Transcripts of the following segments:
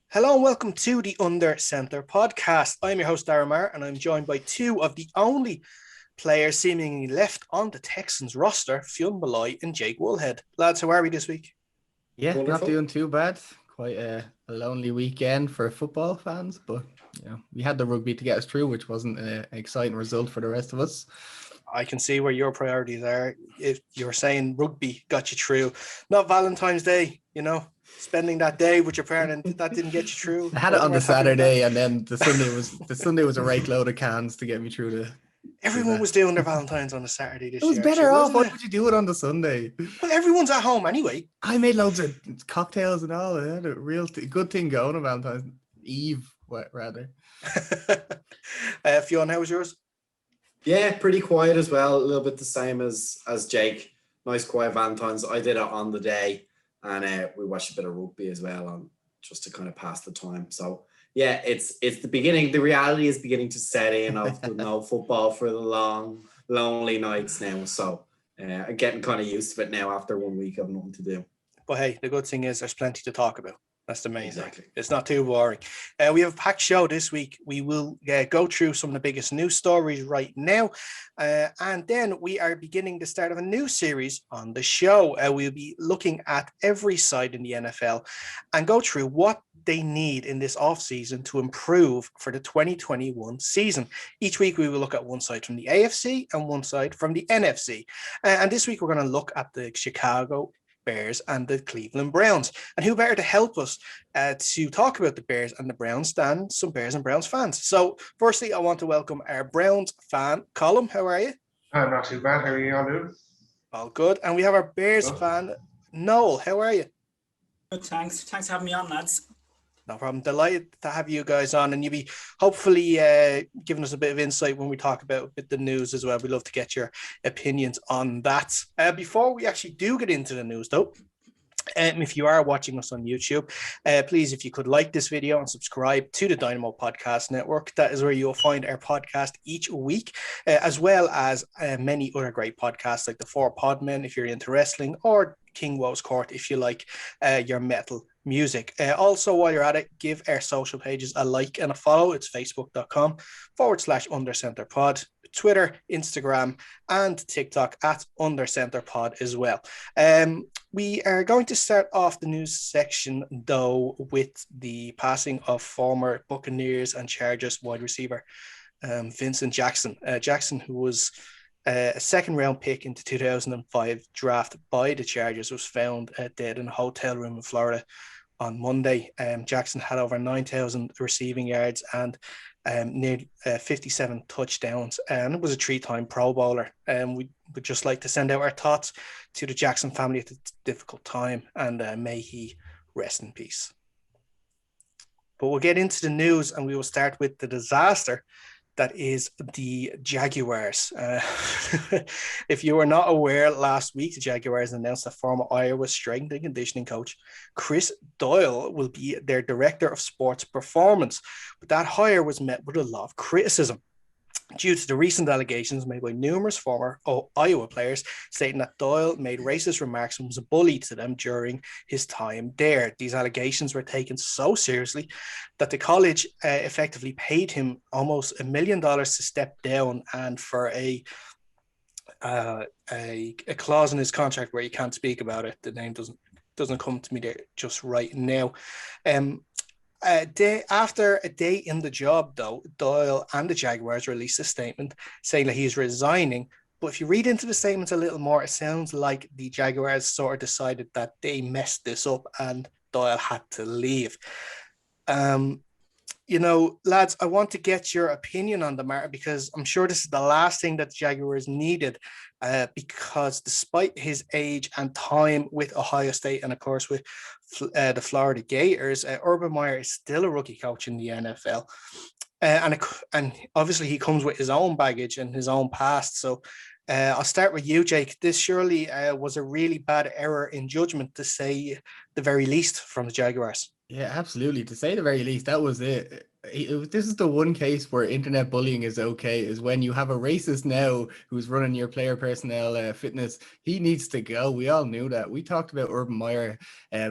Hello and welcome to the Under Centre podcast. I'm your host, Darren Marr, and I'm joined by two of the only players seemingly left on the Texans roster, Fionn Malloy and Jake Woolhead. Lads, how are we this week? Yeah, Wonderful. Not doing too bad. Quite a lonely weekend for football fans, but we had the rugby to get us through, which wasn't an exciting result for the rest of us. I can see where your priorities are. If you're saying rugby got you through, not Valentine's Day, spending that day with your parent, that didn't get you through. I had it on the Saturday, and then the Sunday was a right load of cans to get me through the. Everyone was doing their Valentine's on a Saturday this year. It was better off. Why would you do it on the Sunday? Well, everyone's at home anyway. I made loads of cocktails and all. I had a real good thing going on Valentine's Eve, rather. Fionn, how was yours? Yeah, pretty quiet as well. A little bit the same as Jake. Nice quiet Valentine's. I did it on the day, and we watched a bit of rugby as well, on just to kind of pass the time. So yeah, it's the beginning. The reality is beginning to set in of no football for the long, lonely nights now. So I'm getting kind of used to it now after 1 week of nothing to do. But hey, the good thing is there's plenty to talk about. That's the main Exactly. thing. It's not too boring. We have a packed show this week. We will go through some of the biggest news stories right now. And then we are beginning the start of a new series on the show. We'll be looking at every side in the NFL and go through what they need in this offseason to improve for the 2021 season. Each week we will look at one side from the AFC and one side from the NFC. And this week we're going to look at the Chicago Bears and the Cleveland Browns. And who better to help us to talk about the Bears and the Browns than some Bears and Browns fans. So firstly, I want to welcome our Browns fan, Colum. How are you? I'm not too bad. How are you all doing? All good. And we have our Bears fan, Noel. How are you? Good, thanks. Thanks for having me on, lads. No problem. Delighted to have you guys on, and you'll be hopefully giving us a bit of insight when we talk about the news as well. We'd love to get your opinions on that. Before we actually do get into the news, though, if you are watching us on YouTube, please, if you could like this video and subscribe to the Dynamo Podcast Network. That is where you'll find our podcast each week, as well as many other great podcasts like the Four Podmen, if you're into wrestling, or King Woe's Court, if you like your metal music. Also, while you're at it, give our social pages a like and a follow. It's facebook.com/undercenterpod, Twitter, Instagram, and TikTok at undercenterpod as well. We are going to start off the news section, though, with the passing of former Buccaneers and Chargers wide receiver Vincent Jackson. Jackson, who was a second-round pick into 2005 draft by the Chargers, was found dead in a hotel room in Florida on Monday. Jackson had over 9,000 receiving yards and nearly 57 touchdowns, and was a three-time Pro Bowler. We would just like to send out our thoughts to the Jackson family at this difficult time, and may he rest in peace. But we'll get into the news, and we will start with the disaster that is the Jaguars. If you were not aware, last week the Jaguars announced that former Iowa strength and conditioning coach Chris Doyle will be their director of sports performance. But that hire was met with a lot of criticism due to the recent allegations made by numerous former Iowa players stating that Doyle made racist remarks and was a bully to them during his time there. These allegations were taken so seriously that the college effectively paid him almost $1 million to step down, and for a clause in his contract where you can't speak about it. The name doesn't come to me there just right now. After a day in the job, though, Doyle and the Jaguars released a statement saying that he's resigning. But if you read into the statements a little more, it sounds like the Jaguars sort of decided that they messed this up and Doyle had to leave. Lads, I want to get your opinion on the matter, because I'm sure this is the last thing that the Jaguars needed, because despite his age and time with Ohio State and, of course, with the Florida Gators, Urban Meyer is still a rookie coach in the NFL. And obviously he comes with his own baggage and his own past. So I'll start with you, Jake. This surely was a really bad error in judgment, to say the very least, from the Jaguars. Yeah, absolutely. To say the very least, that was this is the one case where internet bullying is okay, is when you have a racist now who's running your player personnel fitness. He needs to go. We all knew that. We talked about Urban Meyer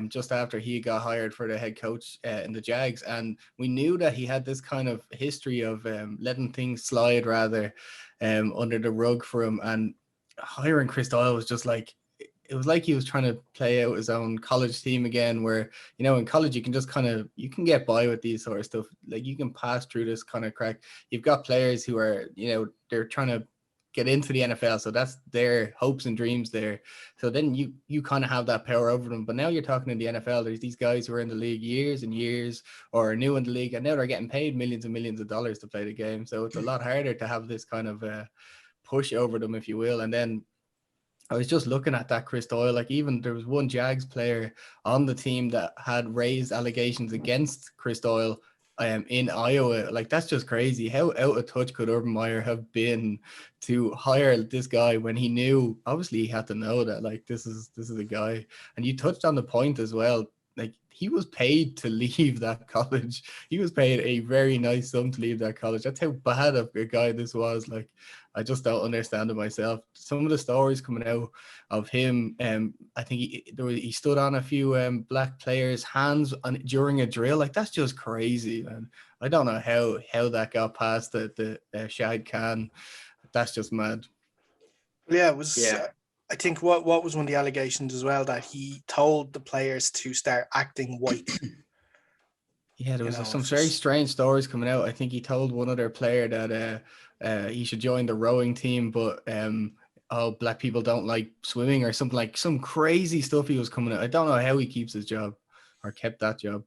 just after he got hired for the head coach in the Jags, and we knew that he had this kind of history of letting things slide rather under the rug for him. And hiring Chris Doyle was just like, it was like he was trying to play out his own college team again, where, you know, in college you can just you can get by with these sort of stuff. Like, you can pass through this kind of crack. You've got players who are, you know, they're trying to get into the NFL, so that's their hopes and dreams there. So then you kind of have that power over them. But now you're talking in the NFL, there's these guys who are in the league years and years, or are new in the league, and now they're getting paid millions and millions of dollars to play the game. So it's a lot harder to have this kind of push over them, if you will. And then I was just looking at that Chris Doyle, like, even there was one Jags player on the team that had raised allegations against Chris Doyle in Iowa. Like, that's just crazy. How out of touch could Urban Meyer have been to hire this guy when he knew, obviously he had to know that, like, this is a guy. And you touched on the point as well. Like, he was paid to leave that college. He was paid a very nice sum to leave that college. That's how bad of a guy this was. Like, I just don't understand it myself. Some of the stories coming out of him, I think he stood on a few black players' hands during a drill. Like, that's just crazy, man. I don't know how that got past the Shad Khan. That's just mad. Yeah, it was. Yeah. I think what was one of the allegations as well, that he told the players to start acting white. Yeah, there was some very strange stories coming out. I think he told one other player that he should join the rowing team, but black people don't like swimming or something, like some crazy stuff he was coming out. I don't know how he keeps his job or kept that job.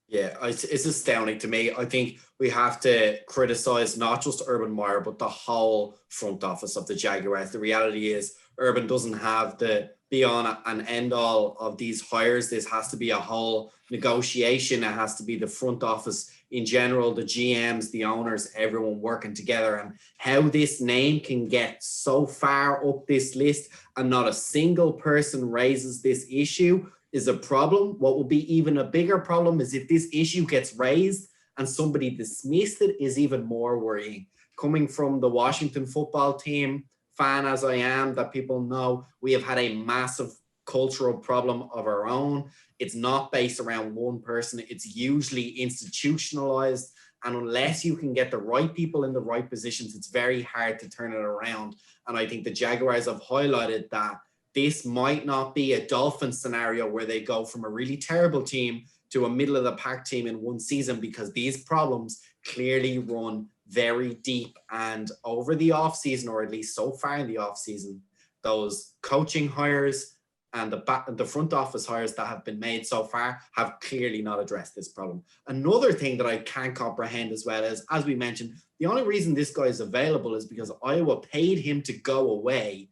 Yeah, it's astounding to me. I think we have to criticize not just Urban Meyer, but the whole front office of the Jaguars. The reality is Urban doesn't have the be on and end all of these hires. This has to be a whole negotiation. It has to be the front office in general, the GMs, the owners, everyone working together. And how this name can get so far up this list and not a single person raises this issue is a problem. What will be even a bigger problem is if this issue gets raised and somebody dismissed it, is even more worrying. Coming from the Washington football team, fan as I am, that people know, we have had a massive cultural problem of our own. It's not based around one person. It's usually institutionalized. And unless you can get the right people in the right positions, it's very hard to turn it around. And I think the Jaguars have highlighted that this might not be a Dolphins scenario where they go from a really terrible team to a middle of the pack team in one season, because these problems clearly run very deep. And over the offseason, or at least so far in the offseason, those coaching hires and the front office hires that have been made so far have clearly not addressed this problem. Another thing that I can't comprehend as well is, as we mentioned, the only reason this guy is available is because Iowa paid him to go away.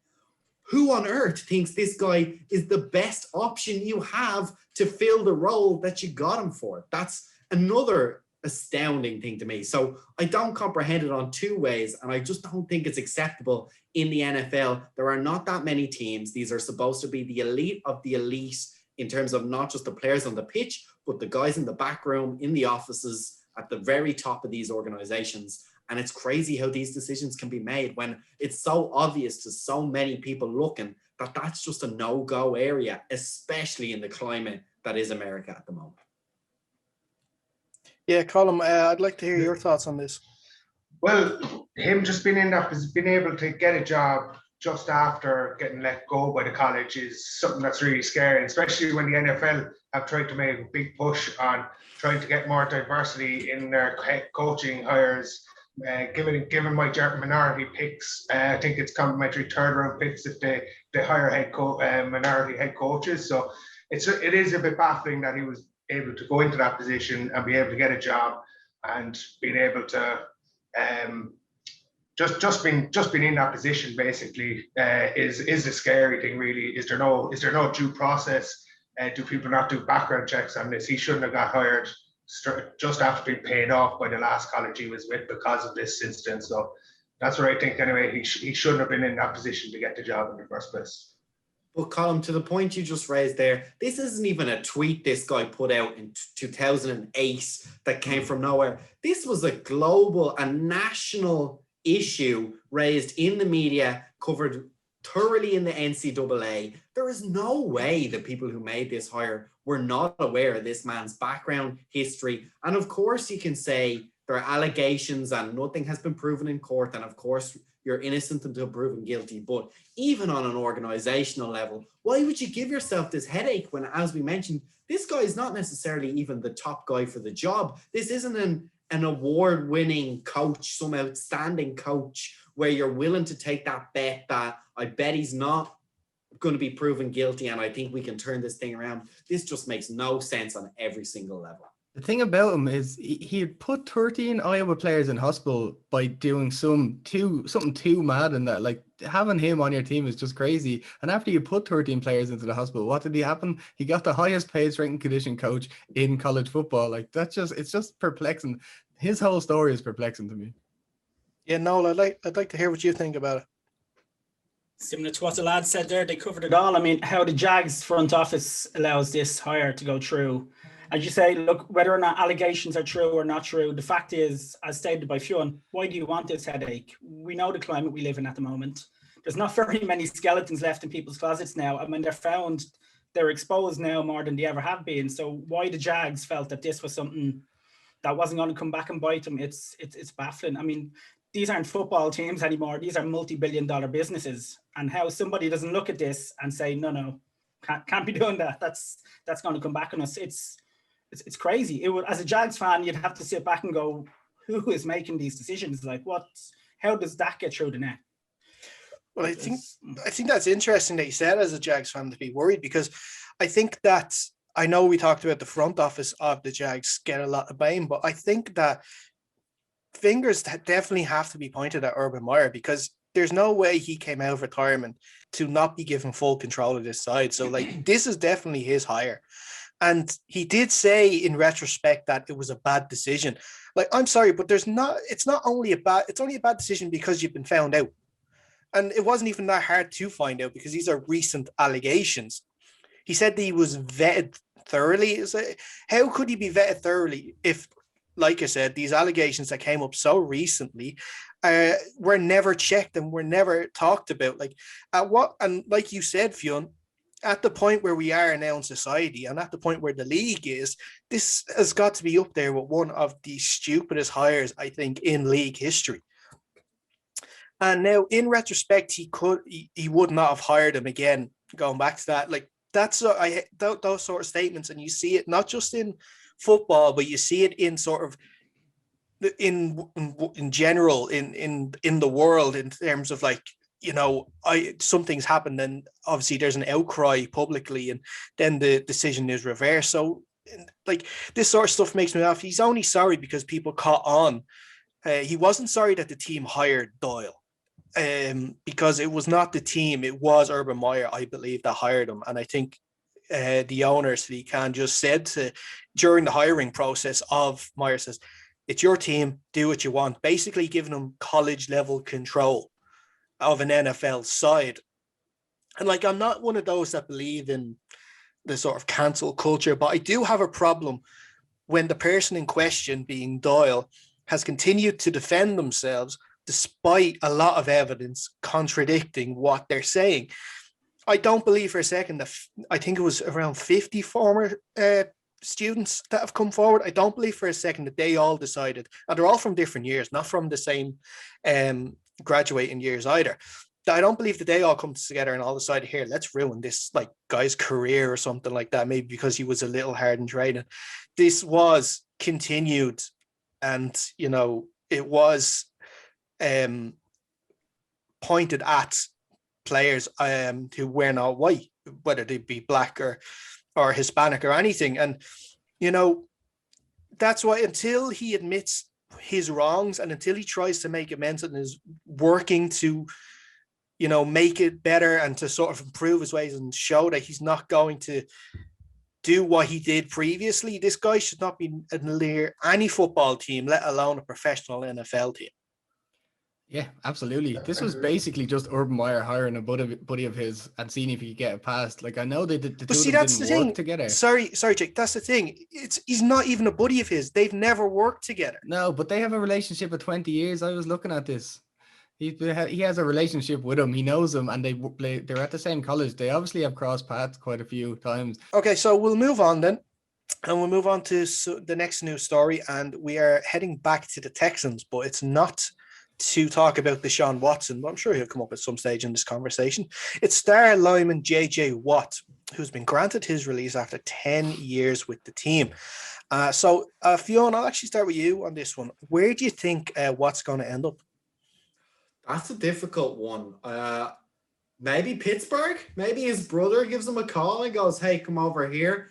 Who on earth thinks this guy is the best option you have to fill the role that you got him for? That's another astounding thing to me. So I don't comprehend it on two ways, and I just don't think it's acceptable in the NFL. There are not that many teams. These are supposed to be the elite of the elite in terms of not just the players on the pitch, but the guys in the back room, in the offices, at the very top of these organizations. And it's crazy how these decisions can be made when it's so obvious to so many people looking that that's just a no-go area, especially in the climate that is America at the moment. Yeah, Colum, I'd like to hear your thoughts on this. Well, him just being able to get a job just after getting let go by the college is something that's really scary, especially when the NFL have tried to make a big push on trying to get more diversity in their coaching hires. Given my minority picks, I think it's complimentary third round picks if they hire minority head coaches. So it is a bit baffling that he was able to go into that position and be able to get a job, and being able to just being in that position basically is a scary thing, really. Is there no due process? Do people not do background checks on this? He shouldn't have got hired just after being paid off by the last college he was with because of this instance. So that's what I think anyway. He shouldn't have been in that position to get the job in the first place. But Colum, to the point you just raised there, this isn't even a tweet this guy put out in 2008 that came from nowhere. This was a global and national issue raised in the media, covered thoroughly in the NCAA. There is no way the people who made this hire were not aware of this man's background, history. And of course, you can say there are allegations and nothing has been proven in court. And of course, you're innocent until proven guilty. But even on an organizational level, why would you give yourself this headache when, as we mentioned, this guy is not necessarily even the top guy for the job? This isn't an award-winning coach, some outstanding coach, where you're willing to take that bet that I bet he's not going to be proven guilty and I think we can turn this thing around. This just makes no sense on every single level. The thing about him is he had put 13 Iowa players in hospital by doing something too mad, and that, like, having him on your team is just crazy. And after you put 13 players into the hospital, what did he happen? He got the highest paid strength and conditioning coach in college football. Like, it's just perplexing. His whole story is perplexing to me. Yeah, Noel, I'd like to hear what you think about it. Similar to what the lads said there, they covered it all. I mean, how the Jags front office allows this hire to go through. As you say, look, whether or not allegations are true or not true, the fact is, as stated by Fionn, why do you want this headache? We know the climate we live in at the moment. There's not very many skeletons left in people's closets now. I mean, they're exposed now more than they ever have been. So why the Jags felt that this was something that wasn't going to come back and bite them, it's baffling. I mean, these aren't football teams anymore. These are multi-billion-dollar businesses. And how somebody doesn't look at this and say, no, can't be doing that. That's going to come back on us. It's crazy. As a Jags fan, you'd have to sit back and go, who is making these decisions? Like, how does that get through the net? Well, I think that's interesting that you said as a Jags fan to be worried, because I think that, I know we talked about the front office of the Jags get a lot of blame, but I think that fingers definitely have to be pointed at Urban Meyer, because there's no way he came out of retirement to not be given full control of this side. So, like, this is definitely his hire. And he did say in retrospect that it was a bad decision. Like, I'm sorry, but it's only a bad decision because you've been found out. And it wasn't even that hard to find out because these are recent allegations. He said that he was vetted thoroughly. How could he be vetted thoroughly if, like I said, these allegations that came up so recently were never checked and were never talked about? Like, and like you said, Fionn, at the point where we are now in society and at the point where the league is, this has got to be up there with one of the stupidest hires, I think, in league history. And now, in retrospect, he would not have hired him again. Going back to that, like, those sort of statements, and you see it not just in football, but you see it in sort of in general in the world, in terms of, like, you know, something's happened and obviously there's an outcry publicly and then the decision is reversed. So, like, this sort of stuff makes me laugh. He's only sorry because people caught on. He wasn't sorry that the team hired Doyle, because it was not the team, it was Urban Meyer, I believe, that hired him. And I think the owner, Sadiq Khan, just said during the hiring process of Meyer, says, it's your team, do what you want, basically giving him college level control of an NFL side. And, like, I'm not one of those that believe in the sort of cancel culture, but I do have a problem when the person in question, being Doyle, has continued to defend themselves despite a lot of evidence contradicting what they're saying. I don't believe for a second that, I think it was around 50 former students that have come forward. I don't believe for a second that they all decided, and they're all from different years, not from the same graduating years either. I don't believe that they all come together and all decided, here, let's ruin this, like, guy's career or something like that, maybe because he was a little hard in training. This was continued, and, you know, it was pointed at players who were not white, whether they be black or Hispanic or anything. And, you know, that's why, until he admits his wrongs and until he tries to make amends and is working to, you know, make it better and to sort of improve his ways and show that he's not going to do what he did previously, this guy should not be near any football team, let alone a professional NFL team. Yeah, absolutely. This was basically just Urban Meyer hiring a buddy of his and seeing if he could get it past. Like, I know the two of them that's didn't the work thing. together. Sorry, Jake. That's the thing. He's not even a buddy of his. They've never worked together. No, but they have a relationship of 20 years. I was looking at this. He has a relationship with him. He knows him, and they're at the same college. They obviously have crossed paths quite a few times. Okay, so we'll move on then. And we'll move on to the next news story. And we are heading back to the Texans, but it's not to talk about Deshaun Watson, but I'm sure he'll come up at some stage in this conversation. It's star lineman J.J. Watt, who's been granted his release after 10 years with the team. So, Fionn, I'll actually start with you on this one. Where do you think Watt's going to end up? That's a difficult one. Maybe Pittsburgh. Maybe his brother gives him a call and goes, "Hey, come over here."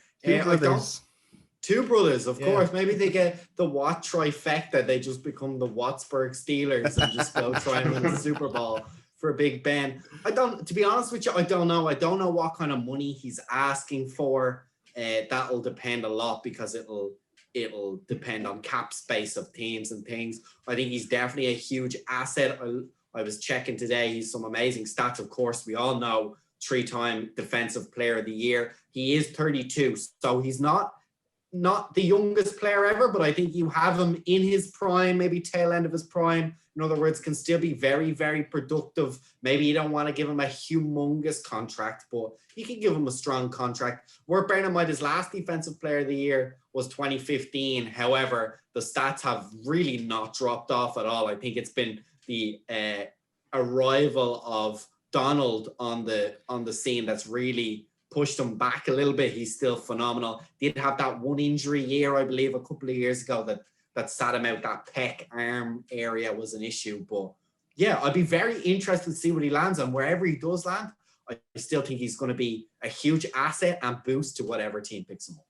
Two brothers, of course. Maybe they get the Watt trifecta. They just become the Wattsburg Steelers and just go try and win the Super Bowl for Big Ben. To be honest with you, I don't know. I don't know what kind of money he's asking for. That'll depend a lot because it'll depend on cap space of teams and things. I think he's definitely a huge asset. I was checking today. He's some amazing stats. Of course, we all know 3-time Defensive Player of the Year. He is 32, so he's not the youngest player ever, but I think you have him in his prime, maybe tail end of his prime. In other words, can still be very, very productive. Maybe you don't want to give him a humongous contract, but you can give him a strong contract. We're bearing in mind his last Defensive Player of the Year was 2015. However, the stats have really not dropped off at all. I think it's been the arrival of Donald on the scene that's really pushed him back a little bit. He's still phenomenal. Did have that one injury year, I believe, a couple of years ago that sat him out. That pec arm area was an issue. But yeah, I'd be very interested to see what he lands on. Wherever he does land, I still think he's going to be a huge asset and boost to whatever team picks him up.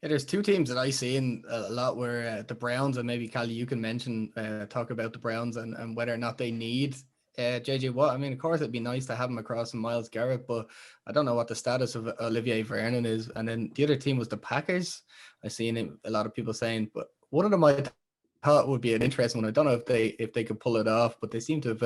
Yeah, there's two teams that I see in a lot where the Browns, and maybe Callie, you can talk about the Browns and whether or not they need JJ Watt. I mean, of course, it'd be nice to have him across from Myles Garrett, but I don't know what the status of Olivier Vernon is. And then the other team was the Packers. I've seen a lot of people saying, but one of them I thought would be an interesting one. I don't know if they could pull it off, but they seem to have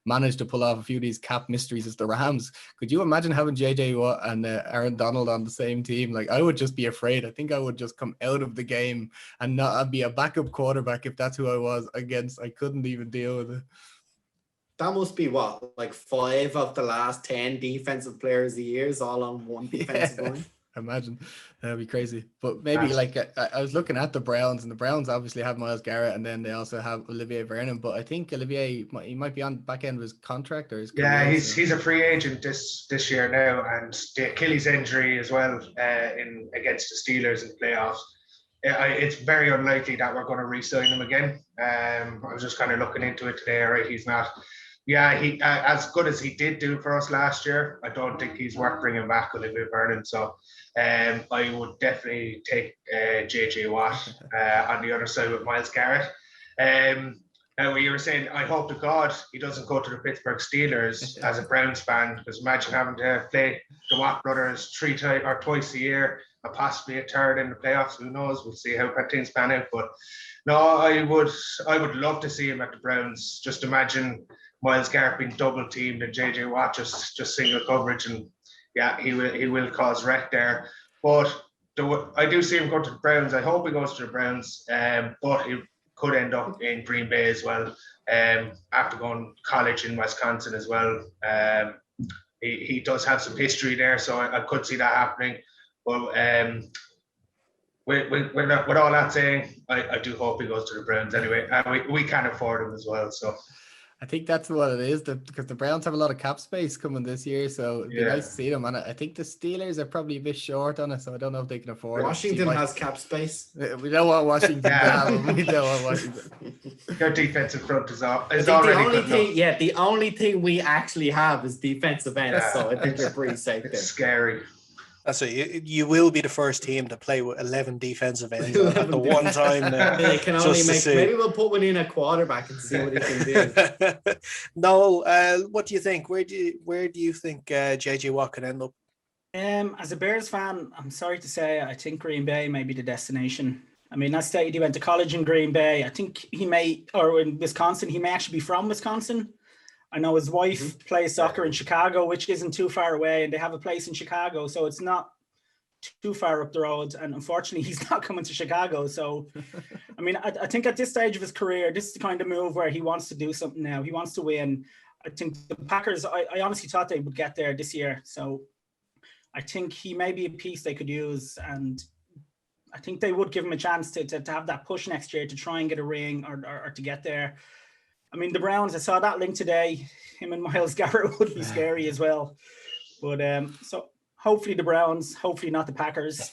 managed to pull off a few of these cap mysteries as the Rams. Could you imagine having JJ Watt and Aaron Donald on the same team? Like, I would just be afraid. I think I would just come out of the game and not I'd be a backup quarterback if that's who I was against. I couldn't even deal with it. That must be what, like 5 of the last 10 defensive players of the years all on one defensive line? Imagine. That'd be crazy. But maybe I was looking at the Browns, and the Browns obviously have Myles Garrett, and then they also have Olivier Vernon. But I think Olivier, he might be on the back end of his contract or his career. Yeah, he's a free agent this year now, and the Achilles injury as well against the Steelers in the playoffs. It's very unlikely that we're going to re-sign him again. I was just kind of looking into it today. Right, he's not. Yeah, he as good as he did do for us last year, I don't think he's worth bringing back Olivier Vernon. So I would definitely take JJ Watt on the other side with Myles Garrett. Now, what you were saying, I hope to God he doesn't go to the Pittsburgh Steelers as a Browns fan, because imagine having to play the Watt brothers twice a year, and possibly a third in the playoffs. Who knows? We'll see how things pan out. But no, I would love to see him at the Browns. Just imagine Myles Garrett being double teamed and JJ Watt just single coverage, and yeah, he will cause wreck there. But I do see him go to the Browns. I hope he goes to the Browns, but he could end up in Green Bay as well. After going to college in Wisconsin as well, he does have some history there, so I could see that happening. But with all that saying, I do hope he goes to the Browns anyway. And we can't afford him as well, so. I think that's what it is, because the Browns have a lot of cap space coming this year, so it'd be nice to see them. And I think the Steelers are probably a bit short on it, so I don't know if they can afford Washington has cap space. We don't want Washington to have them. We don't want Washington. Their defensive front is already the only thing we actually have is defensive ends, so I think they're pretty safe there. Scary. So you will be the first team to play with 11 defensive ends at the one time. They can only maybe we'll put one in a quarterback and see what he can do. Noel, what do you think? Where do you think JJ Watt can end up? As a Bears fan, I'm sorry to say, I think Green Bay may be the destination. I mean, I stated he went to college in Green Bay. I think or in Wisconsin, he may actually be from Wisconsin. I know his wife plays soccer in Chicago, which isn't too far away, and they have a place in Chicago, so it's not too far up the road. And unfortunately, he's not coming to Chicago. So, I mean, I think at this stage of his career, this is the kind of move where he wants to do something now. He wants to win. I think the Packers, I honestly thought they would get there this year. So I think he may be a piece they could use, and I think they would give him a chance to have that push next year to try and get a ring or to get there. I mean, the Browns, I saw that link today. Him and Myles Garrett would be scary as well. But so hopefully the Browns, hopefully not the Packers.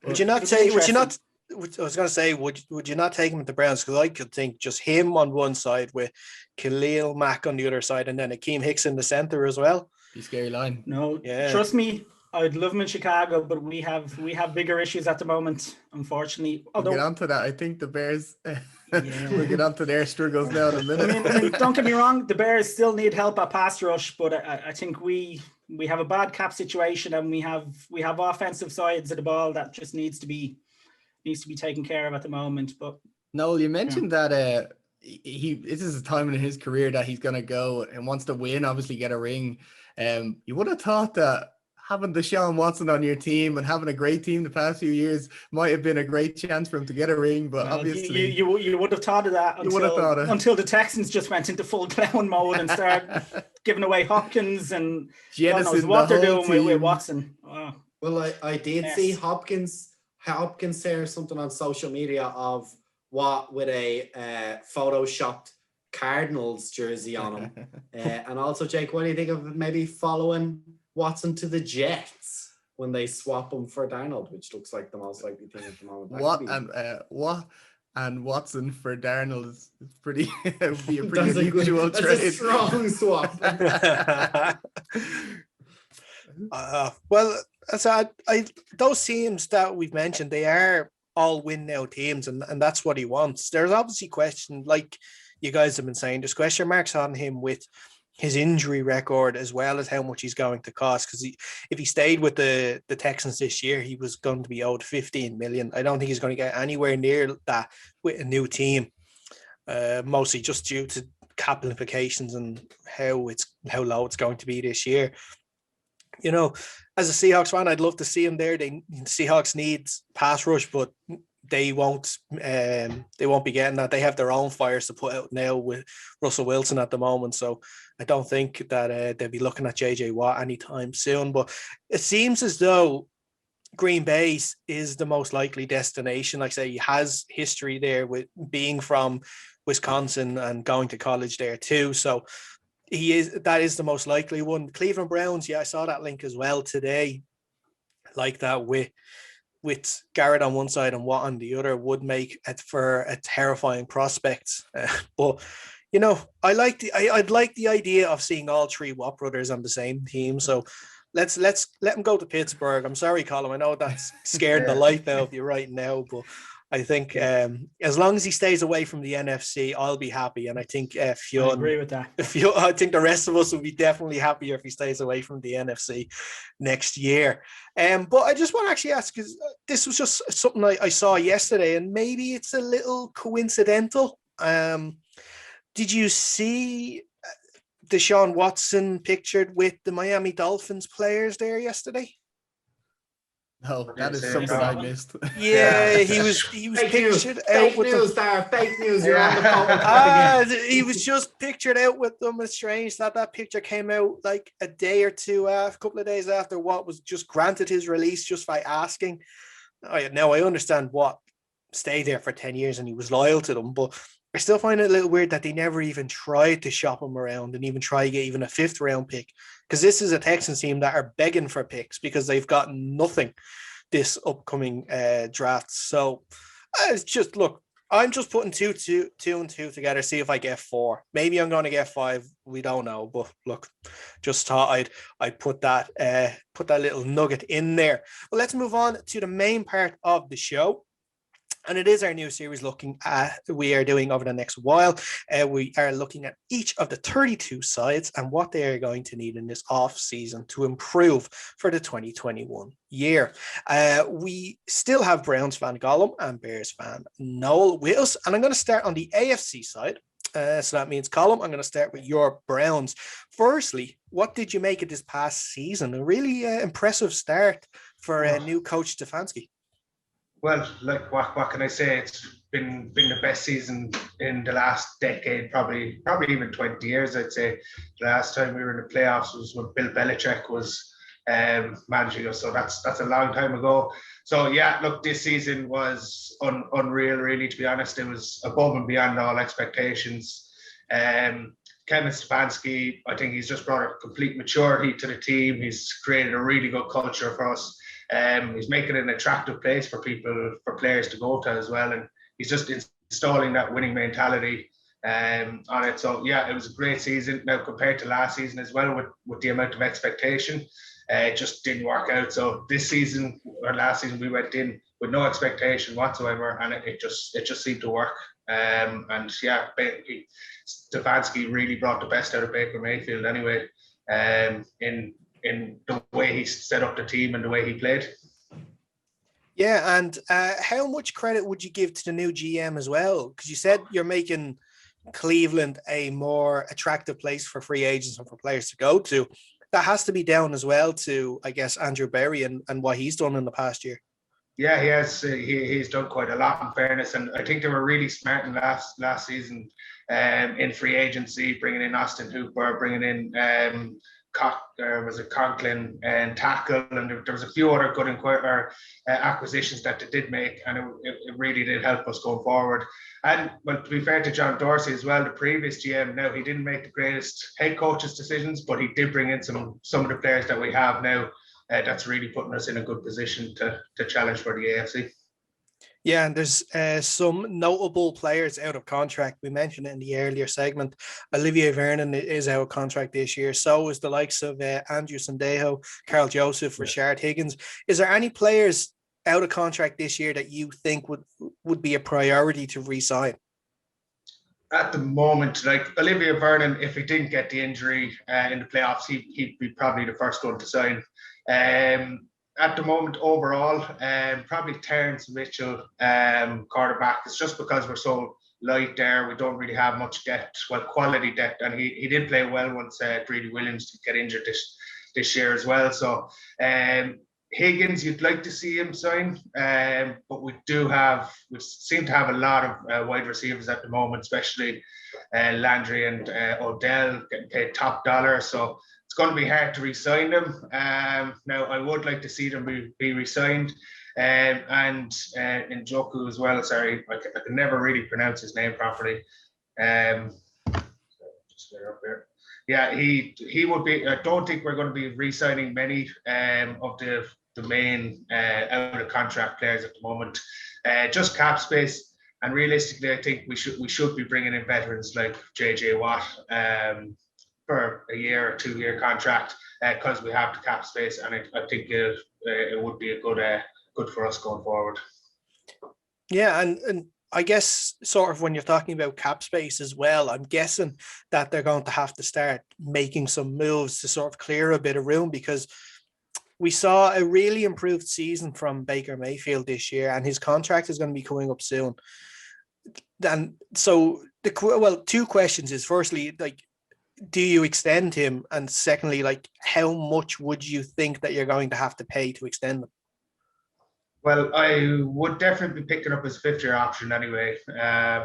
Would you not say, would you not, I was going to say, would you not take him at the Browns? Because I could think just him on one side with Khalil Mack on the other side and then Akeem Hicks in the center as well. Be scary line. No, trust me, I'd love him in Chicago, but we have bigger issues at the moment, unfortunately. We'll get on to that. I think the Bears, we'll get on to their struggles now in a minute. I mean, don't get me wrong, the Bears still need help at pass rush, but I think we have a bad cap situation, and we have offensive sides of the ball that just needs to be taken care of at the moment. But Noel, you mentioned that this is a time in his career that he's going to go and wants to win, obviously get a ring. You would have thought that having Deshaun Watson on your team and having a great team the past few years might have been a great chance for him to get a ring, but obviously you would have thought of that until the Texans just went into full clown mode and started giving away Hopkins and God knows what they're doing with Watson. Oh. Well, I did see Hopkins share something on social media of with a photoshopped Cardinals jersey on him. And also, Jake, what do you think of maybe following Watson to the Jets when they swap him for Darnold, which looks like the most likely thing at the moment? And Watson for Darnold is pretty would be a pretty unusual trade. That's a strong swap. Well, so those teams that we've mentioned, they are all win now teams, and that's what he wants. There's obviously question, like you guys have been saying, there's question marks on him with his injury record as well as how much he's going to cost, because if he stayed with the Texans this year, he was going to be owed $15 million. I don't think he's going to get anywhere near that with a new team, mostly just due to cap implications and how low it's going to be this year. You know, as a Seahawks fan, I'd love to see him there. Seahawks need pass rush, but they won't be getting that. They have their own fires to put out now with Russell Wilson at the moment. So I don't think that they'll be looking at JJ Watt anytime soon. But it seems as though Green Bay is the most likely destination. Like I say, he has history there with being from Wisconsin and going to college there too. So that is the most likely one. Cleveland Browns, I saw that link as well today. Like that with Garrett on one side and Watt on the other would make it for a terrifying prospect. But you know, I'd like the idea of seeing all three Watt brothers on the same team. So let's let them go to Pittsburgh. I'm sorry, Colum. I know that's scaring the life out of you right now, but I think as long as he stays away from the NFC, I'll be happy. And I think Fionn, I agree with that. I think the rest of us will be definitely happier if he stays away from the NFC next year. But I just want to actually ask, because this was just something I saw yesterday, and maybe it's a little coincidental. Did you see Deshaun Watson pictured with the Miami Dolphins players there yesterday? No, that is something I missed. Yeah, he was pictured out with them. Fake news. You're on the phone. He was just pictured out with them. It's strange that picture came out like a day or two, a couple of days after Watt was just granted his release just by asking. Now I understand Watt stayed there for 10 years and he was loyal to them, but I still find it a little weird that they never even tried to shop him around and even try to get even a 5th round pick, because this is a Texans team that are begging for picks because they've gotten nothing this upcoming draft. So it's just, look, I'm just putting two and two together, see if I get 4. Maybe I'm going to get 5. We don't know, but look, just thought I'd put that little nugget in there. Well, let's move on to the main part of the show. And it is our new series we are doing over the next while. We are looking at each of the 32 sides and what they are going to need in this off season to improve for the 2021 year. We still have Browns fan Colum and Bears fan Noel with us. And I'm going to start on the AFC side. So that means, Colum, I'm going to start with your Browns. Firstly, what did you make of this past season? A really impressive start for new coach Stefanski. Well, like what can I say? It's been the best season in the last decade, probably even 20 years. I'd say the last time we were in the playoffs was when Bill Belichick was managing us. So that's a long time ago. So yeah, look, this season was unreal, really. To be honest, it was above and beyond all expectations. Kevin Stefanski, I think he's just brought a complete maturity to the team. He's created a really good culture for us. He's making it an attractive place for players to go to as well, and he's just installing that winning mentality on it. So yeah, it was a great season. Now compared to last season as well, with the amount of expectation, it just didn't work out. So this season or last season, we went in with no expectation whatsoever, and it just seemed to work. And yeah, Stefanski really brought the best out of Baker Mayfield anyway. In the way he set up the team and the way he played. Yeah, and how much credit would you give to the new GM as well? Because you said you're making Cleveland a more attractive place for free agents and for players to go to. That has to be down as well to, I guess, Andrew Berry and what he's done in the past year. Yeah, he has. He's done quite a lot, in fairness, and I think they were really smart in last season in free agency, bringing in Austin Hooper, bringing in was it Conklin and tackle, and there was a few other good acquisitions that they did make, and it really did help us going forward. And well, to be fair to John Dorsey as well, the previous GM, now he didn't make the greatest head coach's decisions, but he did bring in some of the players that we have now. That's really putting us in a good position to challenge for the AFC. Yeah, and there's some notable players out of contract. We mentioned it in the earlier segment. Olivier Vernon is out of contract this year. So is the likes of Andrew Sandejo, Carl Joseph, Rashard Higgins. Is there any players out of contract this year that you think would be a priority to re-sign? At the moment, like Olivier Vernon, if he didn't get the injury in the playoffs, he'd be probably the first one to sign. At the moment, overall, probably Terrence Mitchell, quarterback. It's just because we're so light there. We don't really have much depth, quality depth. And he did play well once Greedy Williams did get injured this year as well. So Higgins, you'd like to see him sign, but we seem to have a lot of wide receivers at the moment, especially Landry and Odell getting paid top dollar. So it's going to be hard to re-sign them. Now, I would like to see them be re-signed. And Njoku as well. Sorry, I can never really pronounce his name properly. Just get up here. Yeah, he would be. I don't think we're going to be re-signing many of the main out of contract players at the moment. Just cap space. And realistically, I think we should be bringing in veterans like JJ Watt. For a year or 2 year contract because we have the cap space, and I think it would be a good for us going forward. Yeah, and I guess sort of when you're talking about cap space as well, I'm guessing that they're going to have to start making some moves to sort of clear a bit of room, because we saw a really improved season from Baker Mayfield this year, and his contract is going to be coming up soon. And so two questions is, firstly, like, do you extend him? And secondly, like, how much would you think that you're going to have to pay to extend them? Well, I would definitely be picking up his 5th-year option anyway.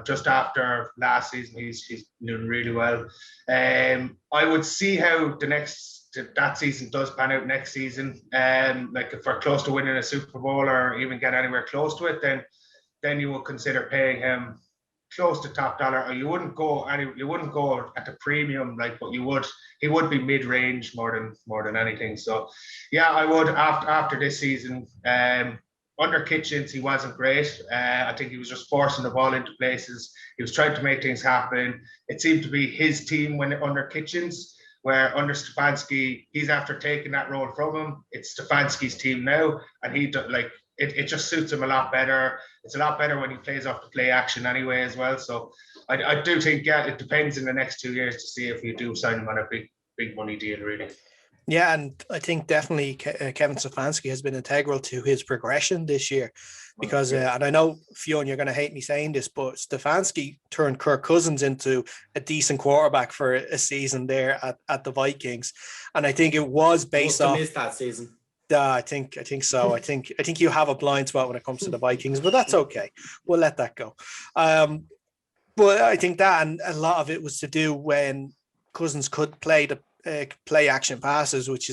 Just after last season, he's doing really well. I would see how that season does pan out next season. Like if we're close to winning a Super Bowl or even get anywhere close to it, then you would consider paying him close to top dollar, or you wouldn't go at the premium, like, but he would be mid-range more than anything. So yeah, I would after this season. Under Kitchens, he wasn't great. I think he was just forcing the ball into places. He was trying to make things happen. It seemed to be his team when under Kitchens, where under Stefanski, he's after taking that role from him. It's Stefanski's team now, and it just suits him a lot better. It's a lot better when he plays off the play action anyway as well. So I do think, yeah, it depends in the next 2 years to see if we do sign him on a big money deal, really. Yeah, and I think definitely Kevin Stefanski has been integral to his progression this year because, and I know, Fionn, you're going to hate me saying this, but Stefanski turned Kirk Cousins into a decent quarterback for a season there at the Vikings. And I think it was based off that season. I think so. I think you have a blind spot when it comes to the Vikings, but that's okay. We'll let that go. But I think that, and a lot of it was to do when Cousins could play the play action passes, which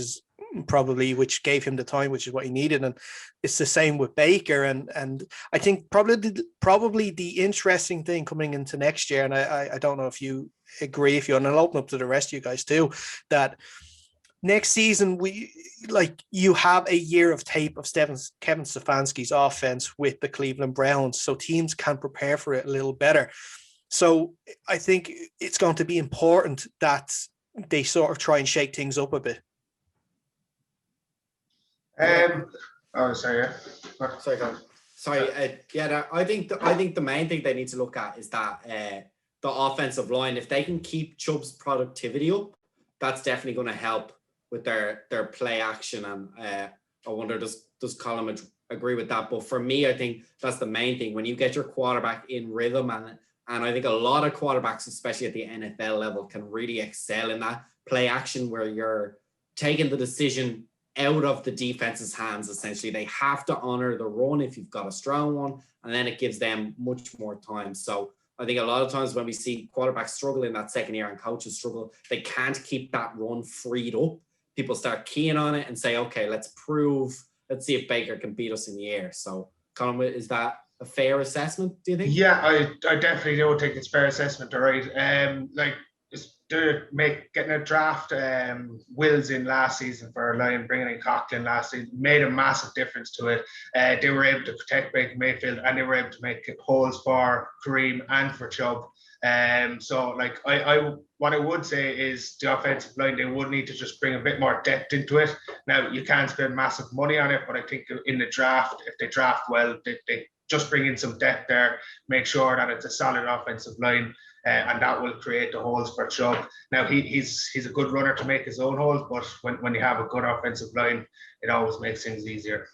gave him the time, which is what he needed. And it's the same with Baker. And I think probably the interesting thing coming into next year, and I don't know if you agree, if you, and I'll open up to the rest of you guys too, that next season you have a year of tape of Kevin Stefanski's offense with the Cleveland Browns, so teams can prepare for it a little better. So I think it's going to be important that they sort of try and shake things up a bit. Sorry, I think the main thing they need to look at is that the offensive line. If they can keep Chubb's productivity up, that's definitely going to help with their play action. And I wonder, does Colum agree with that? But for me, I think that's the main thing. When you get your quarterback in rhythm, and I think a lot of quarterbacks, especially at the NFL level, can really excel in that play action where you're taking the decision out of the defense's hands. Essentially, they have to honor the run if you've got a strong one, and then it gives them much more time. So I think a lot of times when we see quarterbacks struggle in that second year and coaches struggle, they can't keep that run freed up. People start keying on it and say, okay, let's see if Baker can beat us in the air. So, Colin, is that a fair assessment, do you think? Yeah, I definitely don't think it's fair assessment, all right. Getting a draft Wills in last season for Lion, bringing in Coughlin last season made a massive difference to it. They were able to protect Baker Mayfield, and they were able to make holes for Kareem and for Chubb. So what I would say is the offensive line, they would need to just bring a bit more depth into it. Now, you can't spend massive money on it, but I think in the draft, if they draft well, they just bring in some depth there, make sure that it's a solid offensive line, and that will create the holes for Chubb. Now, he's a good runner to make his own holes, but when you have a good offensive line, it always makes things easier.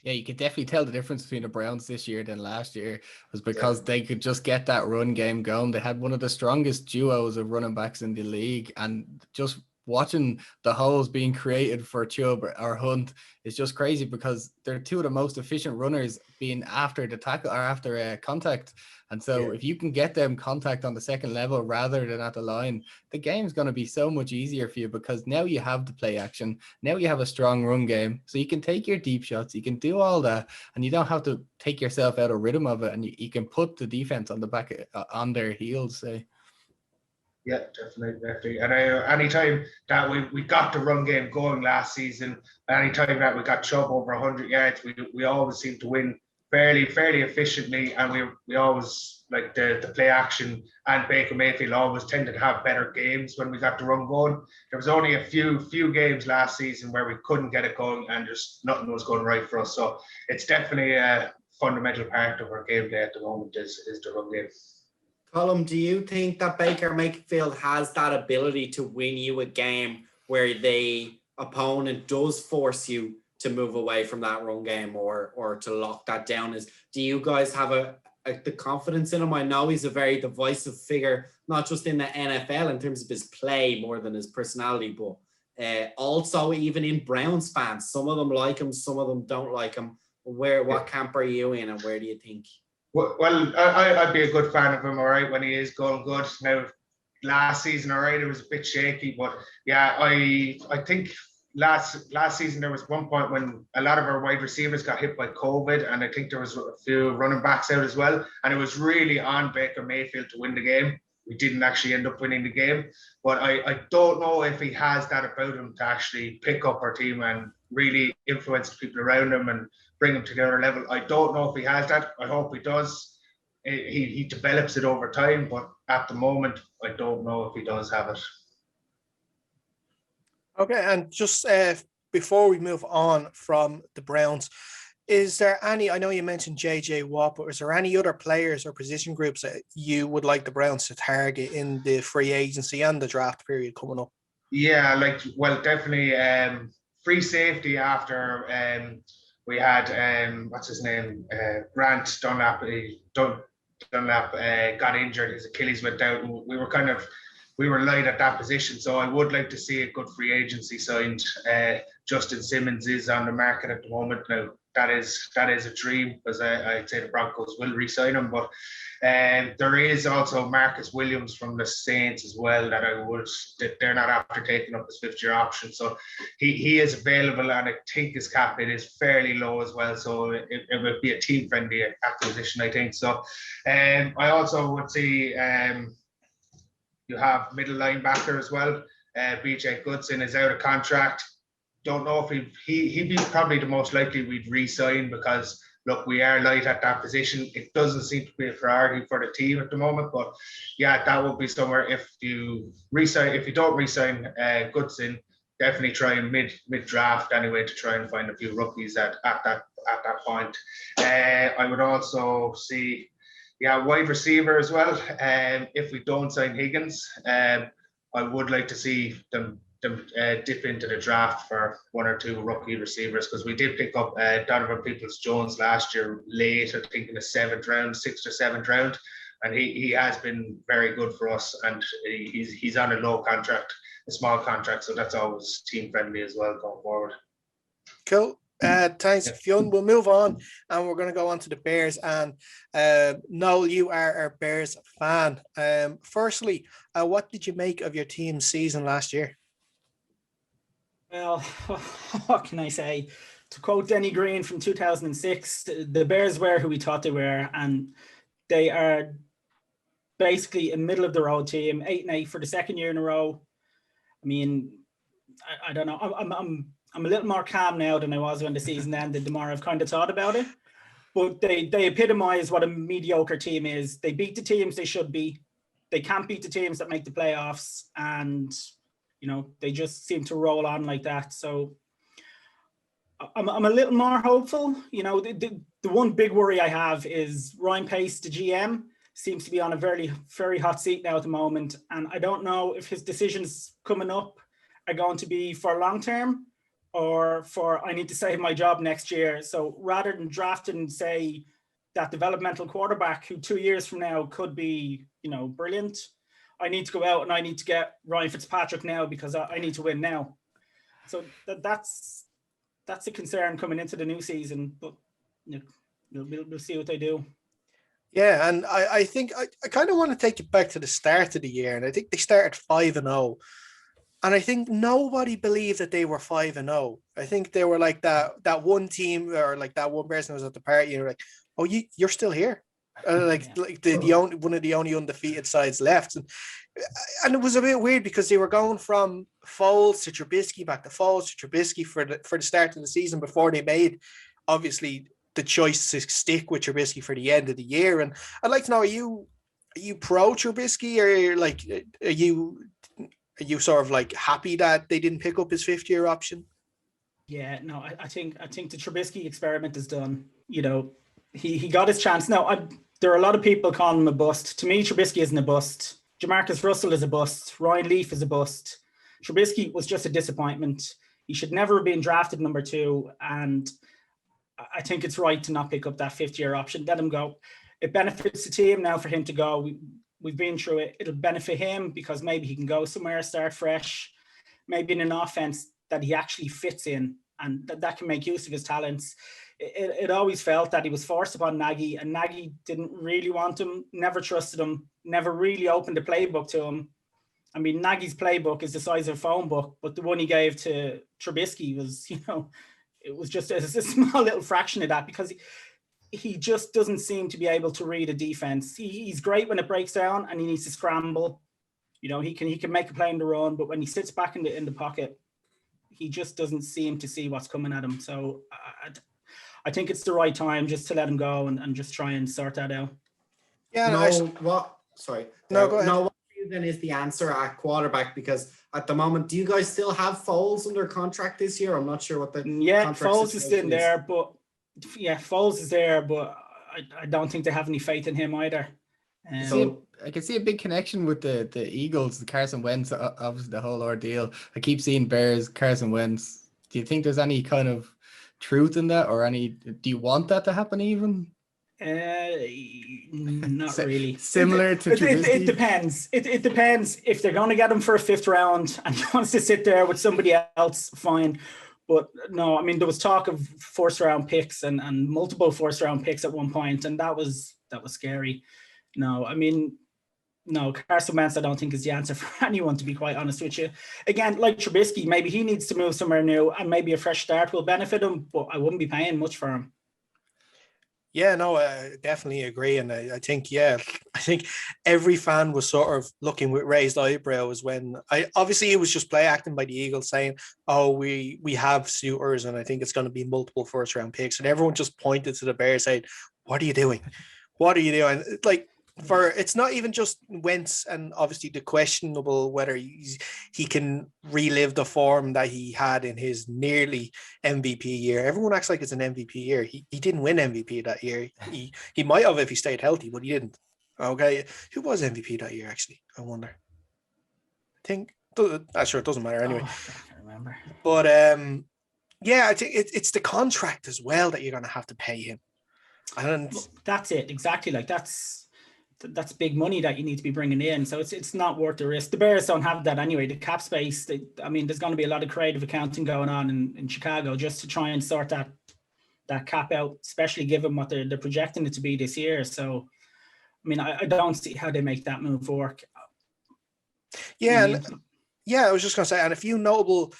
Yeah, you could definitely tell the difference between the Browns this year than last year was because they could just get that run game going. They had one of the strongest duos of running backs in the league, and just watching the holes being created for Chubb or Hunt is just crazy because they're two of the most efficient runners being after the tackle or after contact. And so if you can get them contact on the second level rather than at the line, the game's going to be so much easier for you because now you have the play action. Now you have a strong run game. So you can take your deep shots. You can do all that and you don't have to take yourself out of rhythm of it. And you can put the defense on the back on their heels, say. Yeah, definitely. And anytime that we got the run game going last season, anytime that we got Chubb over 100 yards, we always seemed to win fairly efficiently, and we always, like the play action, and Baker Mayfield always tended to have better games when we got the run going. There was only a few games last season where we couldn't get it going and just nothing was going right for us. So it's definitely a fundamental part of our game day at the moment is the run game. Colum, do you think that Baker Mayfield has that ability to win you a game where the opponent does force you to move away from that run game or to lock that down? Do you guys have the confidence in him? I know he's a very divisive figure, not just in the NFL in terms of his play more than his personality, but also even in Browns fans. Some of them like him, some of them don't like him. What camp are you in, and where do you think? Well, I'd be a good fan of him, all right, when he is going good. Now, last season, all right, it was a bit shaky, but yeah, I think last season there was one point when a lot of our wide receivers got hit by COVID, and I think there was a few running backs out as well, and it was really on Baker Mayfield to win the game. We didn't actually end up winning the game, but I don't know if he has that about him to actually pick up our team and really influence the people around him and bring them to their level. I don't know if he has that. I hope he does. He develops it over time, but at the moment, I don't know if he does have it. Okay, and just before we move on from the Browns, Is there any, I know you mentioned JJ Watt, but is there any other players or position groups that you would like the Browns to target in the free agency and the draft period coming up? Yeah, definitely free safety after we had what's his name, Grant Dunlap. Dunlap got injured, his Achilles went out, and we were light at that position. So I would like to see a good free agency signed. Justin Simmons is on the market at the moment now. That is a dream, because I'd say the Broncos will re-sign him. But there is also Marcus Williams from the Saints as well that they're not after taking up his 5th-year option. So he is available, and I think his cap hit is fairly low as well. So it would be a team-friendly acquisition, I think. So I also would see you have middle linebacker as well. BJ Goodson is out of contract. Don't know if he'd be probably the most likely we'd re-sign, because look, we are light at that position. It doesn't seem to be a priority for the team at the moment, but yeah, that would be somewhere. If you don't re-sign Goodson, definitely try and mid-draft anyway to try and find a few rookies at that point. I would also see wide receiver as well. If we don't sign Higgins, I would like to see them dip into the draft for 1 or 2 rookie receivers, because we did pick up Donovan Peoples-Jones last year late, I think in the 7th round, 6th or 7th round, and he has been very good for us, and he's on a low contract, a small contract, so that's always team friendly as well going forward. Cool. Thanks, Fionn. We'll move on, and we're going to go on to the Bears. And Noel, you are our Bears fan. Firstly, what did you make of your team's season last year? Well, what can I say? To quote Denny Green from 2006, the Bears were who we thought they were, and they are basically a middle-of-the-road team, 8-8 for the 2nd year in a row. I mean, I don't know. I'm a little more calm now than I was when the season ended, the more I've kind of thought about it. But they epitomise what a mediocre team is. They beat the teams they should be. They can't beat the teams that make the playoffs, and they just seem to roll on like that. So I'm a little more hopeful. The one big worry I have is Ryan Pace, the GM, seems to be on a very, very hot seat now at the moment. And I don't know if his decisions coming up are going to be for long term or for I need to save my job next year. So rather than drafting, say, that developmental quarterback who 2 years from now could be, brilliant, I need to go out and I need to get Ryan Fitzpatrick now because I need to win now. So that's a concern coming into the new season, but we'll see what they do. Yeah, and I think I kind of want to take it back to the start of the year, and I think they started 5-0, and I think nobody believed that they were 5-0. I think they were like that one team, or like that one person who was at the party, and you're like, oh, you're still here. The only one of the only undefeated sides left, and it was a bit weird because they were going from Foles to Trubisky, back to Foles to Trubisky for the start of the season before they made obviously the choice to stick with Trubisky for the end of the year. And I'd like to know, are you pro Trubisky, or are you sort of like happy that they didn't pick up his 5th-year option? Yeah, no, I think the Trubisky experiment is done. He got his chance. Now, there are a lot of people calling him a bust. To me, Trubisky isn't a bust. Jamarcus Russell is a bust. Ryan Leaf is a bust. Trubisky was just a disappointment. He should never have been drafted number 2. And I think it's right to not pick up that 5th-year option. Let him go. It benefits the team now for him to go. We've been through it. It'll benefit him because maybe he can go somewhere, start fresh, maybe in an offense that he actually fits in, and that can make use of his talents. It always felt that he was forced upon Nagy, and Nagy didn't really want him, never trusted him, never really opened the playbook to him. I mean, Nagy's playbook is the size of a phone book, but the one he gave to Trubisky was, it was just a small little fraction of that, because he just doesn't seem to be able to read a defense. He's great when it breaks down and he needs to scramble. He can make a play in the run, but when he sits back in the pocket, he just doesn't seem to see what's coming at him. So I think it's the right time just to let him go and just try and sort that out. Yeah. Go ahead. No, what for you then is the answer at quarterback? Because at the moment, do you guys still have Foles under contract this year? I'm not sure what the Foles is still there, but yeah, Foles is there, but I don't think they have any faith in him either. I can see a big connection with the Eagles, the Carson Wentz, obviously the whole ordeal. I keep seeing Bears, Carson Wentz. Do you think there's any kind of truth in that, or do you want that to happen even? Not really. Similar to Trubisky? It depends. It depends. If they're going to get him for a 5th round and he wants to sit there with somebody else, fine. But no, I mean, there was talk of 1st round picks and multiple 1st round picks at one point, and that was scary. No, I mean, no, Carson Wentz I don't think is the answer for anyone, to be quite honest with you. Again, like Trubisky, maybe he needs to move somewhere new, and maybe a fresh start will benefit him, but I wouldn't be paying much for him. Yeah, no, I definitely agree. And I think every fan was sort of looking with raised eyebrows when obviously it was just play acting by the Eagles saying, oh, we have suitors and I think it's going to be multiple 1st round picks. And everyone just pointed to the Bears saying, what are you doing? What are you doing? Like, it's not even just Wentz and obviously the questionable whether he can relive the form that he had in his nearly MVP year. Everyone acts like it's an MVP year. He didn't win MVP that year. He might have if he stayed healthy, but he didn't. Okay, who was MVP that year? Actually, I wonder. I think sure it doesn't matter anyway. I can't remember. But yeah, I think it's the contract as well that you're going to have to pay him, and that's it exactly. Like that's big money that you need to be bringing in. So it's not worth the risk. The Bears don't have that anyway. The cap space, there's going to be a lot of creative accounting going on in Chicago just to try and sort that cap out, especially given what they're projecting it to be this year. So, I mean, I don't see how they make that move work. Yeah, I was just going to say, and a few notable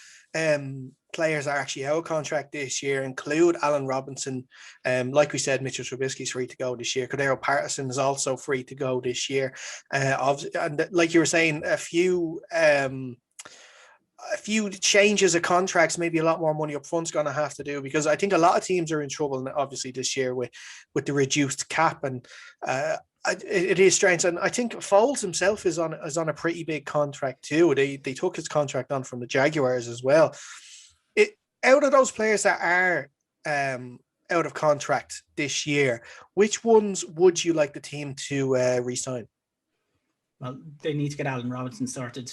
players are actually out of contract this year include Allen Robinson. Like we said, Mitchell Trubisky is free to go this year. Cordero Patterson is also free to go this year. And like you were saying, a few changes of contracts, maybe a lot more money up front's going to have to do, because I think a lot of teams are in trouble obviously this year with the reduced cap, and it is strange. And I think Foles himself is on a pretty big contract too. They took his contract on from the Jaguars as well. Out of those players that are out of contract this year, which ones would you like the team to re-sign? Well, they need to get Allen Robinson sorted.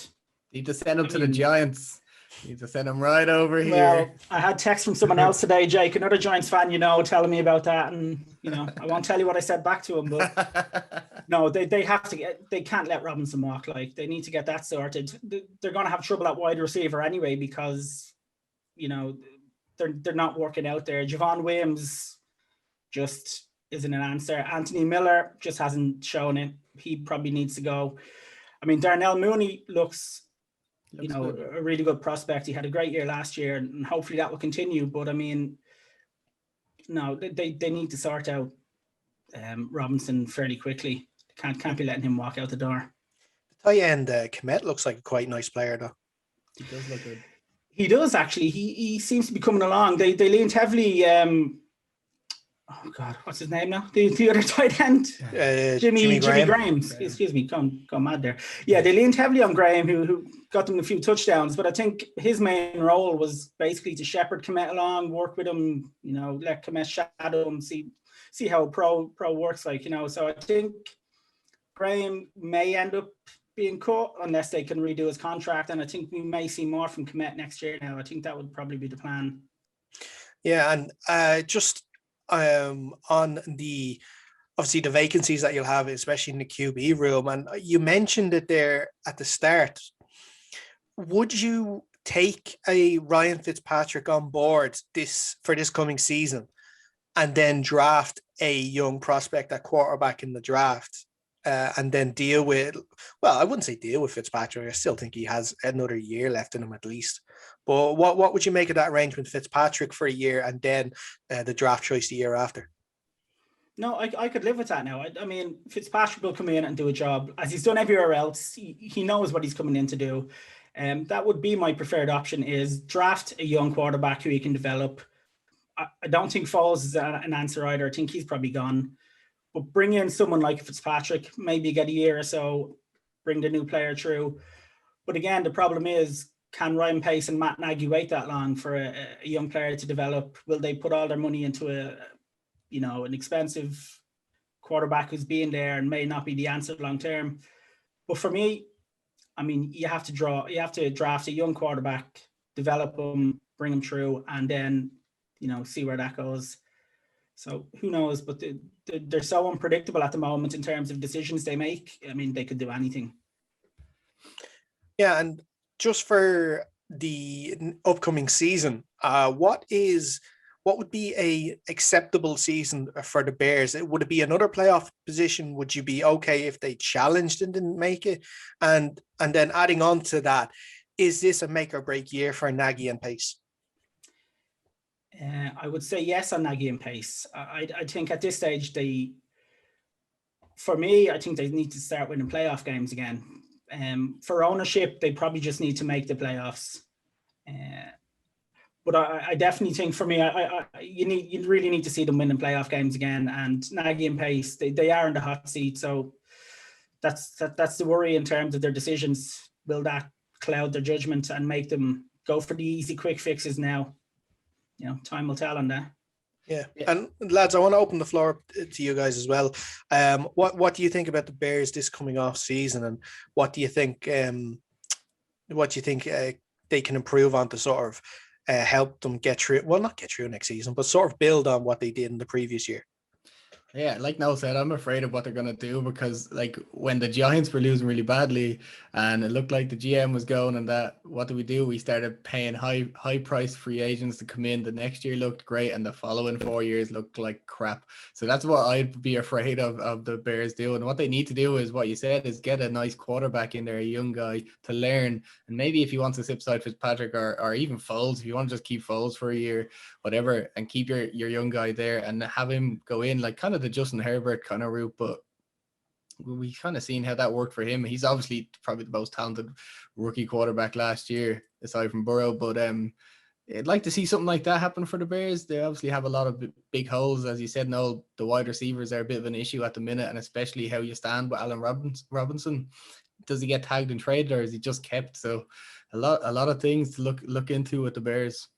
Need to send him to the Giants. Need to send him right over here. Well, I had text from someone else today, Jake, another Giants fan, telling me about that, and I won't tell you what I said back to him, but no, they have to they can't let Robinson walk. Like, they need to get that sorted. They're going to have trouble at wide receiver anyway, because they're not working out there. Javon Williams just isn't an answer. Anthony Miller just hasn't shown it. He probably needs to go. I mean, Darnell Mooney looks good. A really good prospect. He had a great year last year, and hopefully that will continue. But I mean, no, they need to sort out Robinson fairly quickly. Can't be letting him walk out the door. The tight end Kmet looks like a quite nice player, though. He does look good. He does, actually. He seems to be coming along. They leaned heavily. Oh God, what's his name now? The other tight end, Jimmy Graham. Excuse me, gone mad there. Yeah, they leaned heavily on Graham, who got them a few touchdowns. But I think his main role was basically to shepherd Kmet along, work with him. Let Kmet shadow him, see how pro works like. So I think Graham may end up being cut unless they can redo his contract, and I think we may see more from Kmet next year. Now, I think that would probably be the plan. Yeah, and just on the obviously the vacancies that you'll have, especially in the QB room, and you mentioned it there at the start. Would you take a Ryan Fitzpatrick on board for this coming season, and then draft a young prospect at quarterback in the draft? And then I wouldn't say deal with Fitzpatrick. I still think he has another year left in him at least. But what would you make of that arrangement, Fitzpatrick for a year and then the draft choice the year after? No, I could live with that now. I mean, Fitzpatrick will come in and do a job as he's done everywhere else. He knows what he's coming in to do. That would be my preferred option, is draft a young quarterback who he can develop. I don't think Foles is an answer either. I think he's probably gone. But bring in someone like Fitzpatrick, maybe get a year or so, bring the new player through. But again, the problem is can Ryan Pace and Matt Nagy wait that long for a young player to develop? Will they put all their money into an expensive quarterback who's being there and may not be the answer long term? But for me, I mean, you have to draft a young quarterback, develop him, bring him through, and then, see where that goes. So who knows? But they're so unpredictable at the moment in terms of decisions they make. I mean, they could do anything. Yeah, and just for the upcoming season, what would be a acceptable season for the Bears? Would it be another playoff position? Would you be okay if they challenged and didn't make it? And then adding on to that, is this a make or break year for Nagy and Pace? I would say yes on Nagy and Pace. I think at this stage I think they need to start winning playoff games again. For ownership, they probably just need to make the playoffs. But I definitely think for me, you really need to see them winning playoff games again. And Nagy and Pace, they are in the hot seat. So that's the worry in terms of their decisions. Will that cloud their judgment and make them go for the easy, quick fixes now? Time will tell on that. Yeah. And lads, I want to open the floor to you guys as well. What do you think about the Bears this coming off season, and what do you think they can improve on to sort of help them get through? Well, not get through next season, but sort of build on what they did in the previous year. Yeah, like Noel said, I'm afraid of what they're going to do, because like when the Giants were losing really badly and it looked like the GM was going and that, what do? We started paying high price free agents to come in. The next year looked great and the following 4 years looked like crap. So that's what I'd be afraid of the Bears doing. And what they need to do is what you said, is get a nice quarterback in there, a young guy to learn. And maybe if you want to sit beside Fitzpatrick or even Foles, if you want to just keep Foles for a year, whatever, and keep your young guy there and have him go in like kind of the Justin Herbert kind of route. But we kind of seen how that worked for him. He's obviously probably the most talented rookie quarterback last year, aside from Burrow. But I'd like to see something like that happen for the Bears. They obviously have a lot of big holes, as you said. No, the wide receivers are a bit of an issue at the minute, and especially how you stand with Allen Robinson. Does he get tagged and traded, or is he just kept? So a lot of things to look into with the Bears.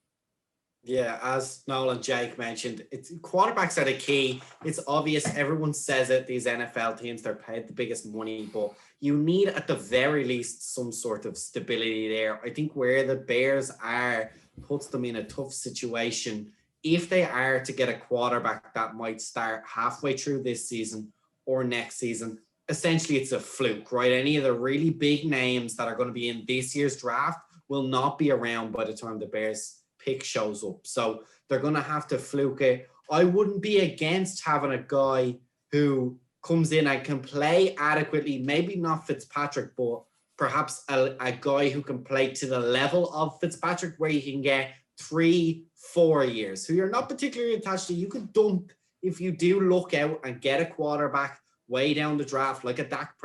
Yeah, as Noel and Jake mentioned, it's quarterbacks are the key. It's obvious. Everyone says it. These NFL teams, they're paid the biggest money, but you need at the very least some sort of stability there. I think where the Bears are puts them in a tough situation if they are to get a quarterback that might start halfway through this season or next season. Essentially, it's a fluke, right? Any of the really big names that are going to be in this year's draft will not be around by the time the Bears pick shows up. So they're going to have to fluke it. I wouldn't be against having a guy who comes in and can play adequately, maybe not Fitzpatrick, but perhaps a guy who can play to the level of Fitzpatrick, where you can get 3-4 years, who you're not particularly attached to. You could dump if you do look out and get a quarterback way down the draft, like a Dak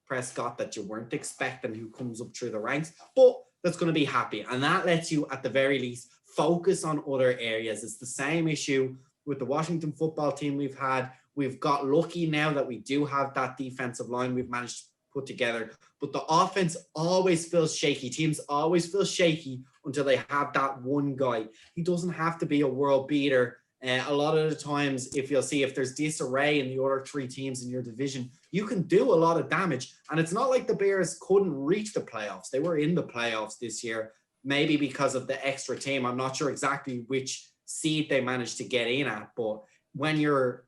Prescott that you weren't expecting, who comes up through the ranks, but that's going to be happy. And that lets you, at the very least, focus on other areas. It's the same issue with the Washington football team we've had. We've got lucky now that we do have that defensive line we've managed to put together. But the offense always feels shaky. Teams always feel shaky until they have that one guy. He doesn't have to be a world beater. A lot of the times, if there's disarray in the other three teams in your division, you can do a lot of damage. And it's not like the Bears couldn't reach the playoffs. They were in the playoffs this year, maybe because of the extra team. I'm not sure exactly which seed they managed to get in at, but when you're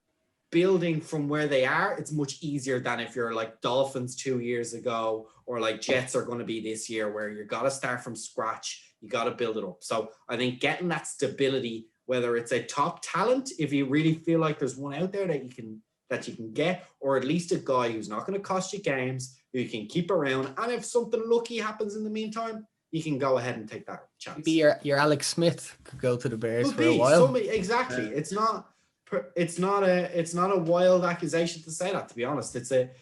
building from where they are, it's much easier than if you're like Dolphins 2 years ago, or like Jets are going to be this year, where you got to start from scratch. You got to build it up. So I think getting that stability, whether it's a top talent, if you really feel like there's one out there that you can get, or at least a guy who's not going to cost you games, who you can keep around. And if something lucky happens in the meantime, you can go ahead and take that chance. Maybe your Alex Smith could go to the Bears for a while. Exactly. It's not a wild accusation to say that, to be honest.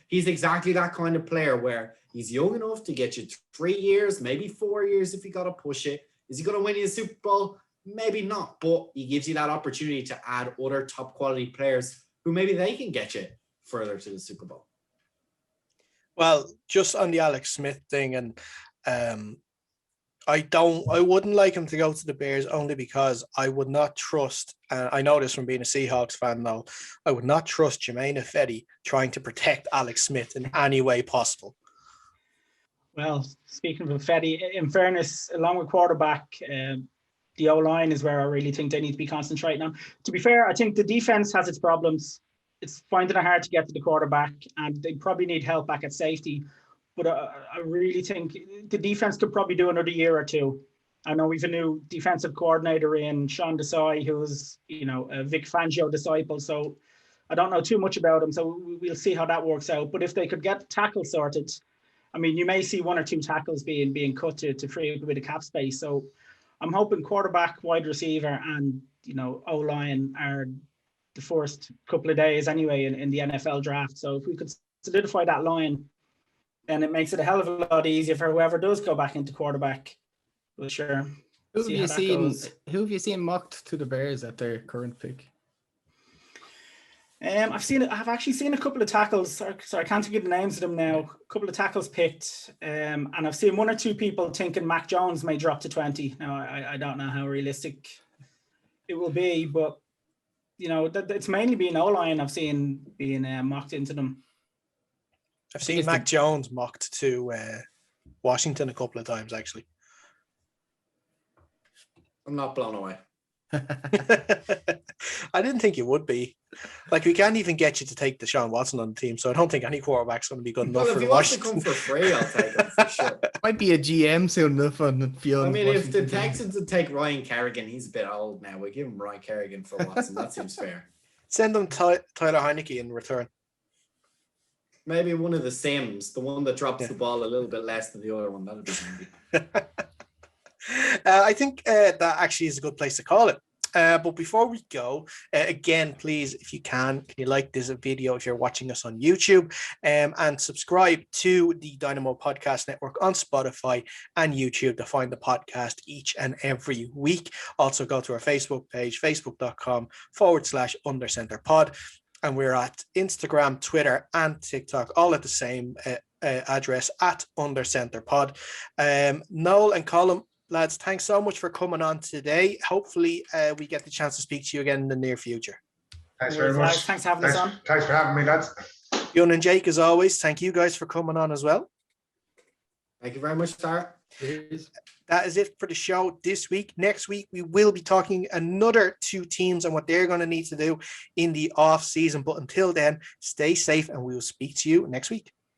He's exactly that kind of player where he's young enough to get you 3 years, maybe 4 years if you got to push it. Is he going to win you a Super Bowl? Maybe not, but he gives you that opportunity to add other top quality players who maybe they can get you further to the Super Bowl. Well, just on the Alex Smith thing, and I wouldn't like him to go to the Bears only because I would not trust, and I know this from being a Seahawks fan now, I would not trust Jermaine Ifedi trying to protect Alex Smith in any way possible. Well, speaking of Fetty, in fairness, along with quarterback, the O-line is where I really think they need to be concentrating on. To be fair, I think the defense has its problems. It's finding it hard to get to the quarterback, and they probably need help back at safety. But I really think the defense could probably do another year or two. I know we've a new defensive coordinator in Sean Desai, who's, a Vic Fangio disciple. So I don't know too much about him. So we'll see how that works out. But if they could get tackle sorted, I mean, you may see one or two tackles being cut to free up a bit of cap space. So I'm hoping quarterback, wide receiver, and O-line are the first couple of days anyway in the NFL draft. So if we could solidify that line, then it makes it a hell of a lot easier for whoever does go back into quarterback. But sure. Who have you seen mocked to the Bears at their current pick? I've actually seen a couple of tackles. Sorry, I can't think of the names of them now. A couple of tackles picked, and I've seen one or two people thinking Mac Jones may drop to 20. Now I don't know how realistic it will be, but it's mainly been O-line I've seen being mocked into them. I've seen Mac Jones mocked to Washington a couple of times actually. I'm not blown away. I didn't think you would be. Like, we can't even get you to take Deshaun Watson on the team, so I don't think any quarterback's going to be good enough for Washington. If he wants to come for free, I'll take him for sure. Might be a GM soon enough on the field. I mean, if the Texans would take Ryan Kerrigan, he's a bit old now. We give him Ryan Kerrigan for Watson. That seems fair. Send them Tyler Heineke in return. Maybe one of the Sims, the one that drops the ball a little bit less than the other one. That'd be handy. I think that actually is a good place to call it. But before we go, again, please, if you can you like this video if you're watching us on YouTube, and subscribe to the Dynamo Podcast Network on Spotify and YouTube to find the podcast each and every week. Also go to our Facebook page, facebook.com/undercenterpod. And we're at Instagram, Twitter, and TikTok, all at the same address at undercenterpod. Noel and Colum, lads, thanks so much for coming on today. Hopefully, we get the chance to speak to you again in the near future. Thanks very much. Thanks for having us on. Thanks for having me, lads. Yun and Jake, as always, thank you guys for coming on as well. Thank you very much, Tara. That is it for the show this week. Next week, we will be talking another two teams and what they're going to need to do in the off season. But until then, stay safe and we will speak to you next week.